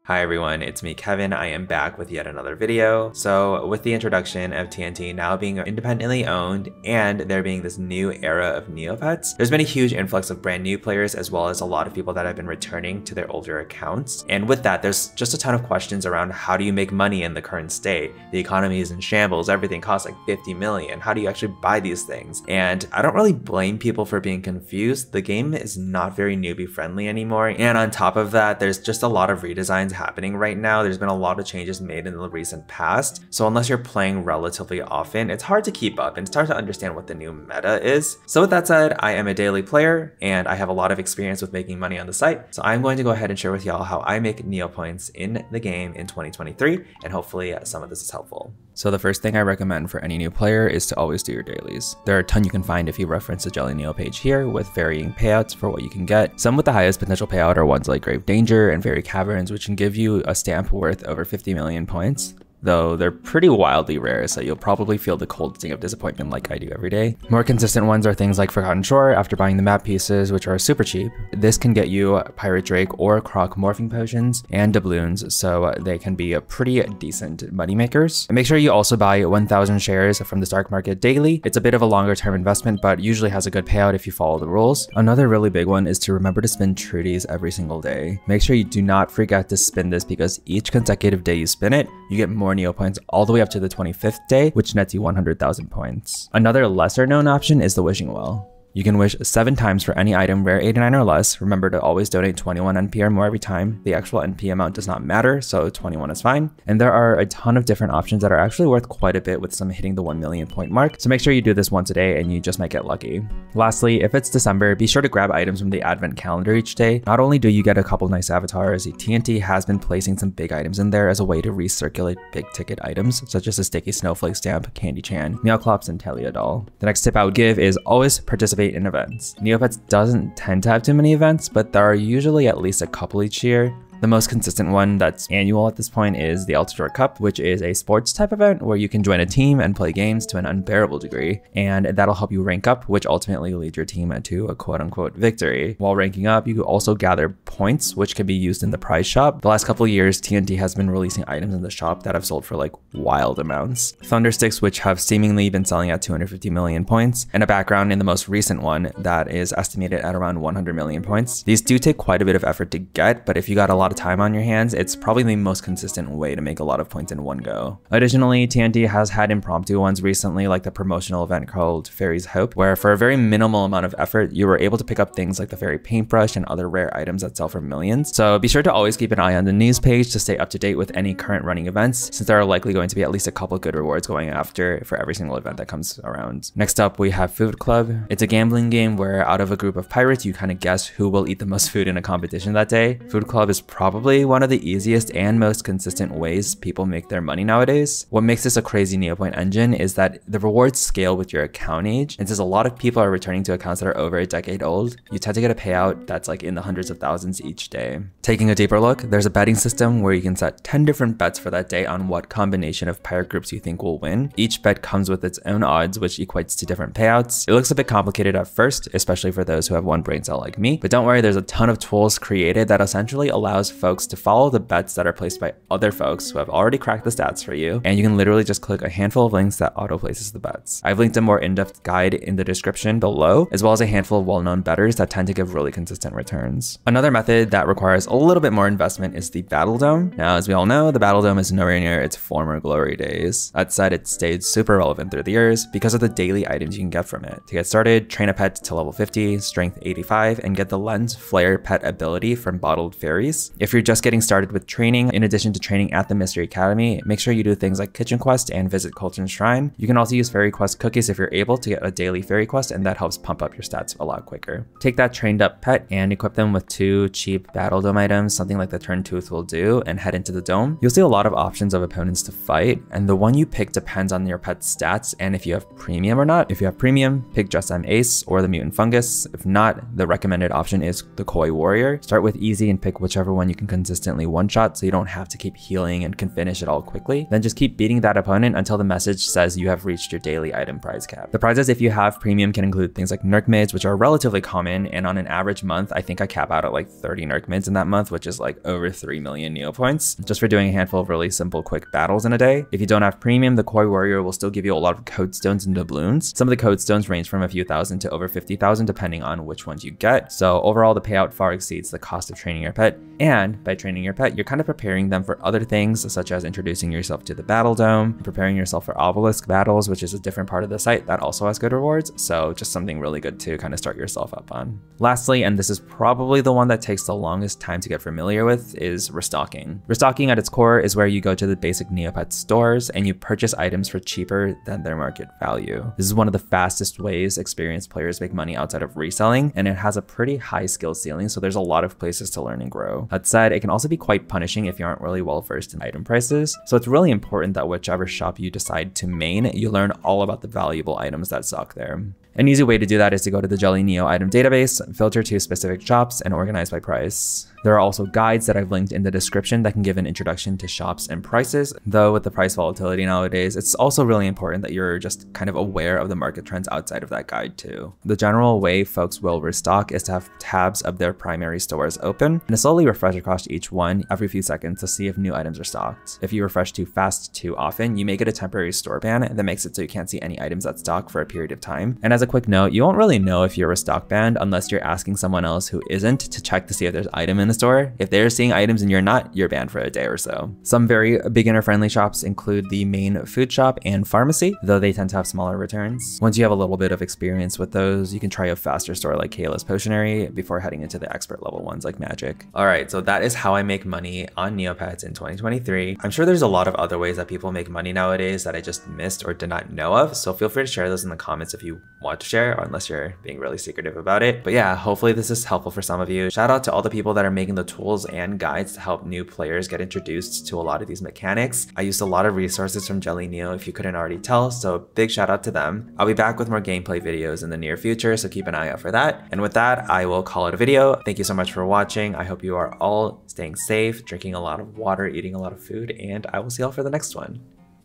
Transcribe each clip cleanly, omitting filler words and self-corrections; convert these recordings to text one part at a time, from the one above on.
Hi everyone, it's me Kevin. I am back with yet another video. So with the introduction of TNT now being independently owned and there being this new era of Neopets, there's been a huge influx of brand new players as well as a lot of people that have been returning to their older accounts. And with that, there's just a ton of questions around how do you make money in the current state? The economy is in shambles, everything costs like 50 million. How do you actually buy these things? And I don't really blame people for being confused. The game is not very newbie friendly anymore. And on top of that, there's just a lot of redesigns happening right now. There's been a lot of changes made in the recent past. So unless you're playing relatively often, it's hard to keep up and it's hard to understand what the new meta is. So with that said, I am a daily player and I have a lot of experience with making money on the site. So I'm going to go ahead and share with y'all how I make Neopoints in the game in 2023. And hopefully some of this is helpful. So the first thing I recommend for any new player is to always do your dailies. There are a ton you can find if you reference the Jellyneo page here with varying payouts for what you can get. Some with the highest potential payout are ones like Grave Danger and Fairy Caverns, which can give you a stamp worth over 50 million points. Though they're pretty wildly rare, so you'll probably feel the cold sting of disappointment like I do every day. More consistent ones are things like Forgotten Shore after buying the map pieces, which are super cheap. This can get you Pirate Drake or Croc morphing potions and doubloons, so they can be a pretty decent money makers. And make sure you also buy 1,000 shares from the stock market daily. It's a bit of a longer term investment, but usually has a good payout if you follow the rules. Another really big one is to remember to spin Trudies every single day. Make sure you do not forget to spin this because each consecutive day you spin it, you get more Neopoints all the way up to the 25th day, which nets you 100,000 points. Another lesser known option is the wishing well. You can wish 7 times for any item rare 89 or less. Remember to always donate 21 NP or more every time. The actual NP amount does not matter, so 21 is fine. And there are a ton of different options that are actually worth quite a bit with some hitting the 1 million point mark. So make sure you do this once a day and you just might get lucky. Lastly, if it's December, be sure to grab items from the advent calendar each day. Not only do you get a couple nice avatars, TNT has been placing some big items in there as a way to recirculate big ticket items, such as a sticky snowflake stamp, Candy Chan, Meowclops, and Talia doll. The next tip I would give is always participate in events. Neopets doesn't tend to have too many events, but there are usually at least a couple each year. The most consistent one that's annual at this point is the Altador Cup, which is a sports type event where you can join a team and play games to an unbearable degree, and that'll help you rank up, which ultimately leads your team to a quote-unquote victory. While ranking up, you can also gather points, which can be used in the prize shop. The last couple of years, TNT has been releasing items in the shop that have sold for like wild amounts. Thundersticks, which have seemingly been selling at 250 million points, and a background in the most recent one that is estimated at around 100 million points. These do take quite a bit of effort to get, but if you got a lot of time on your hands, it's probably the most consistent way to make a lot of points in one go. Additionally, TNT has had impromptu ones recently, like the promotional event called Fairy's Hope, where for a very minimal amount of effort, you were able to pick up things like the fairy paintbrush and other rare items that sell for millions. So be sure to always keep an eye on the news page to stay up to date with any current running events, since there are likely going to be at least a couple good rewards going after for every single event that comes around. Next up, we have Food Club. It's a gambling game where out of a group of pirates, you kind of guess who will eat the most food in a competition that day. Food Club is probably one of the easiest and most consistent ways people make their money nowadays. What makes this a crazy Neopoint engine is that the rewards scale with your account age, and since a lot of people are returning to accounts that are over a decade old, you tend to get a payout that's like in the hundreds of thousands each day. Taking a deeper look, there's a betting system where you can set 10 different bets for that day on what combination of pirate groups you think will win. Each bet comes with its own odds, which equates to different payouts. It looks a bit complicated at first, especially for those who have one brain cell like me, but don't worry, there's a ton of tools created that essentially allows folks to follow the bets that are placed by other folks who have already cracked the stats for you, and you can literally just click a handful of links that auto places the bets. I've linked a more in-depth guide in the description below, as well as a handful of well-known bettors that tend to give really consistent returns. Another method that requires a little bit more investment is the Battledome. Now, as we all know, the Battledome is nowhere near its former glory days. That said, it stayed super relevant through the years because of the daily items you can get from it. To get started, train a pet to level 50, strength 85, and get the Lens Flare pet ability from Bottled Fairies. If you're just getting started with training, in addition to training at the Mystery Academy, make sure you do things like Kitchen Quest and visit Colton's Shrine. You can also use Fairy Quest cookies if you're able to get a daily Fairy Quest, and that helps pump up your stats a lot quicker. Take that trained up pet and equip them with 2 cheap Battledome items, something like the Turn Tooth will do, and head into the dome. You'll see a lot of options of opponents to fight, and the one you pick depends on your pet's stats and if you have premium or not. If you have premium, pick Just M Ace or the Mutant Fungus. If not, the recommended option is the Koi Warrior. Start with easy and pick whichever one someone you can consistently one-shot so you don't have to keep healing and can finish it all quickly, then just keep beating that opponent until the message says you have reached your daily item prize cap. The prizes, if you have premium, can include things like nerc mids, which are relatively common, and on an average month, I think I cap out at like 30 nerc mids in that month, which is like over 3 million Neopoints, just for doing a handful of really simple, quick battles in a day. If you don't have premium, the Koi Warrior will still give you a lot of code stones and doubloons. Some of the code stones range from a few thousand to over 50,000 depending on which ones you get. So overall, the payout far exceeds the cost of training your pet, and by training your pet, you're kind of preparing them for other things, such as introducing yourself to the Battledome, preparing yourself for obelisk battles, which is a different part of the site that also has good rewards. So just something really good to kind of start yourself up on. Lastly, and this is probably the one that takes the longest time to get familiar with, is restocking. Restocking at its core is where you go to the basic Neopets stores and you purchase items for cheaper than their market value. This is one of the fastest ways experienced players make money outside of reselling, and it has a pretty high skill ceiling, so there's a lot of places to learn and grow. That said, it can also be quite punishing if you aren't really well versed in item prices, so it's really important that whichever shop you decide to main, you learn all about the valuable items that stock there. An easy way to do that is to go to the Jellyneo item database, filter to specific shops, and organize by price. There are also guides that I've linked in the description that can give an introduction to shops and prices, though with the price volatility nowadays, it's also really important that you're just kind of aware of the market trends outside of that guide too. The general way folks will restock is to have tabs of their primary stores open and to slowly refresh across each one every few seconds to see if new items are stocked. If you refresh too fast too often, you may get a temporary store ban that makes it so you can't see any items that stock for a period of time. And as a quick note, you won't really know if you're restock banned unless you're asking someone else who isn't to check to see if there's item in the store. If they're seeing items and you're not, you're banned for a day or so. Some very beginner friendly shops include the main food shop and pharmacy, though they tend to have smaller returns. Once you have a little bit of experience with those, you can try a faster store like Kayla's Potionary before heading into the expert level ones like Magic. Alright, so that is how I make money on Neopets in 2023. I'm sure there's a lot of other ways that people make money nowadays that I just missed or did not know of, so feel free to share those in the comments if you want to share, or unless you're being really secretive about it. But yeah, hopefully this is helpful for some of you. Shout out to all the people that are making the tools and guides to help new players get introduced to a lot of these mechanics. I used a lot of resources from Jellyneo if you couldn't already tell, so big shout out to them. I'll be back with more gameplay videos in the near future, so keep an eye out for that. And with that, I will call it a video. Thank you so much for watching. I hope you are all staying safe, drinking a lot of water, eating a lot of food, and I will see y'all for the next one.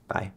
Bye.